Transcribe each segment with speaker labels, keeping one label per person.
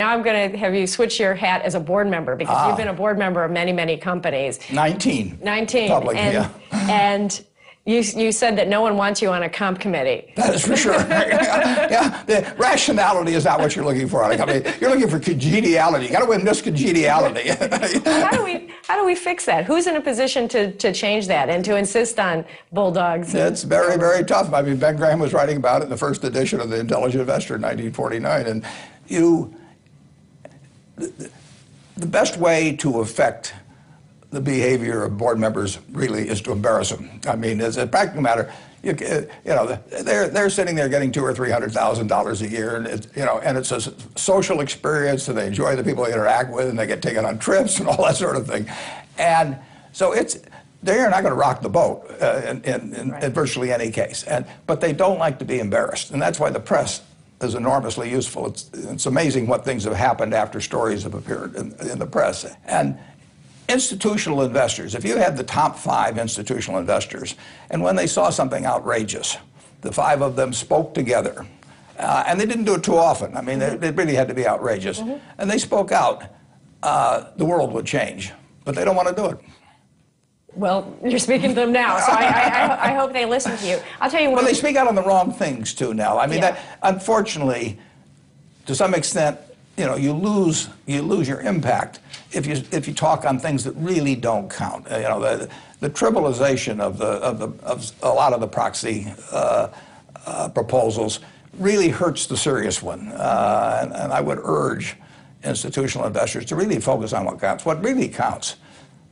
Speaker 1: Now I'm going to have you switch your hat as a board member, because you've been a board member of many, many companies.
Speaker 2: 19.
Speaker 1: 19.
Speaker 2: Public,
Speaker 1: and,
Speaker 2: yeah.
Speaker 1: And you said that no one wants you on a comp committee.
Speaker 2: That is for sure. Yeah, the rationality is not what you're looking for on a company. You're looking for congeniality. You got to win this congeniality.
Speaker 1: How do we fix that? Who's in a position to change that and to insist on bulldogs?
Speaker 2: It's very, very tough. I mean, Ben Graham was writing about it in the first edition of The Intelligent Investor in 1949, and the best way to affect the behavior of board members really is to embarrass them. I mean, as a practical matter, you know, they're sitting there getting $200,000 or $300,000 a year, and it's a social experience, and they enjoy the people they interact with, and they get taken on trips and all that sort of thing, and so they're not going to rock the boat in virtually any case, but they don't like to be embarrassed, and that's why the press is enormously useful. It's amazing what things have happened after stories have appeared in the press. And institutional investors, if you had the top 5 institutional investors, and when they saw something outrageous, the 5 of them spoke together, and they didn't do it too often. I mean, it really had to be outrageous. And they spoke out, the world would change. But they don't want to do it.
Speaker 1: Well, you're speaking to them now, so I hope they listen to you. I'll tell you what.
Speaker 2: Well, they speak out on the wrong things too now. I mean, that, unfortunately, to some extent, you know, you lose your impact if you talk on things that really don't count. You know, the trivialization of a lot of the proxy proposals really hurts the serious one, and I would urge institutional investors to really focus on what counts. What really counts,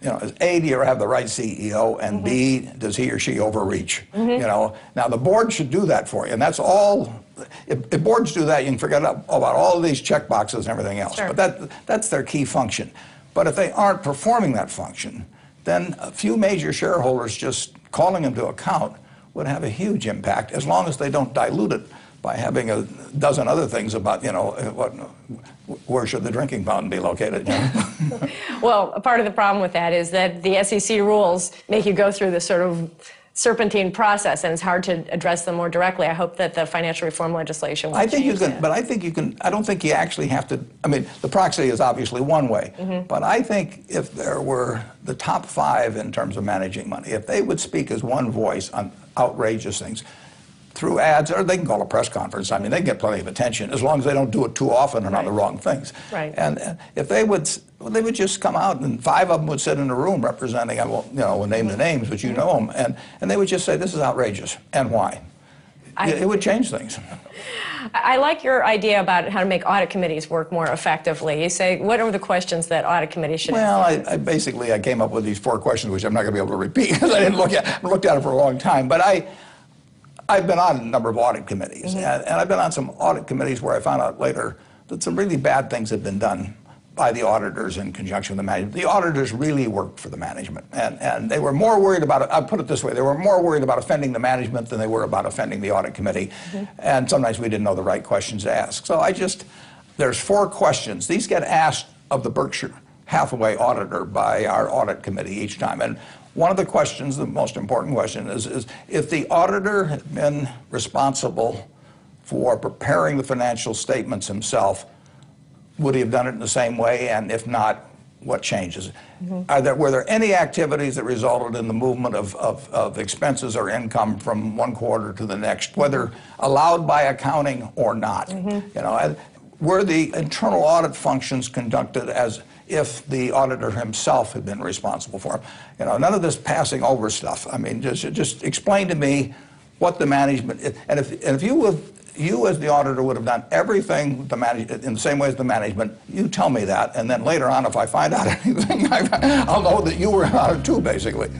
Speaker 2: you know, is A, do you have the right CEO, and B, does he or she overreach? You know, now the board should do that for you, and that's all. If boards do that, you can forget about all of these check boxes and everything else.
Speaker 1: Sure.
Speaker 2: But that's their key function. But if they aren't performing that function, then a few major shareholders just calling them to account would have a huge impact, as long as they don't dilute it by having a dozen other things about, you know, where should the drinking fountain be located? You know?
Speaker 1: Well, a part of the problem with that is that the SEC rules make you go through this sort of serpentine process, and it's hard to address them more directly. I hope that the financial reform legislation will change that.
Speaker 2: But I think you can. I don't think you actually have to. I mean, the proxy is obviously one way, but I think if there were the top 5 in terms of managing money, if they would speak as one voice on outrageous things, through ads, or they can call a press conference. I mean, they get plenty of attention as long as they don't do it too often and on the wrong things.
Speaker 1: Right.
Speaker 2: And if they would just come out, and 5 of them would sit in a room representing, I won't, you know, we'll name the names, but you know them, and they would just say, this is outrageous, and why? It would change things.
Speaker 1: I like your idea about how to make audit committees work more effectively. You say, what are the questions that audit committees should ask?
Speaker 2: Well, I came up with these 4 questions, which I'm not going to be able to repeat because I didn't looked at it for a long time, but I've been on a number of audit committees, and I've been on some audit committees where I found out later that some really bad things had been done by the auditors in conjunction with the management. The auditors really worked for the management, and they were more worried about it. I'll put it this way, they were more worried about offending the management than they were about offending the audit committee, and sometimes we didn't know the right questions to ask. So there's 4 questions. These get asked of the Berkshire Hathaway auditor by our audit committee each time, and one of the questions, the most important question, is if the auditor had been responsible for preparing the financial statements himself, would he have done it in the same way? And if not, what changes? Were there any activities that resulted in the movement of expenses or income from one quarter to the next, whether allowed by accounting or not? You know, were the internal audit functions conducted as if the auditor himself had been responsible for them? You know, none of this passing over stuff. I mean, just explain to me what the management, and if you as the auditor would have done everything in the same way as the management, you tell me that, and then later on, if I find out anything, I'll know that you were on it too, basically.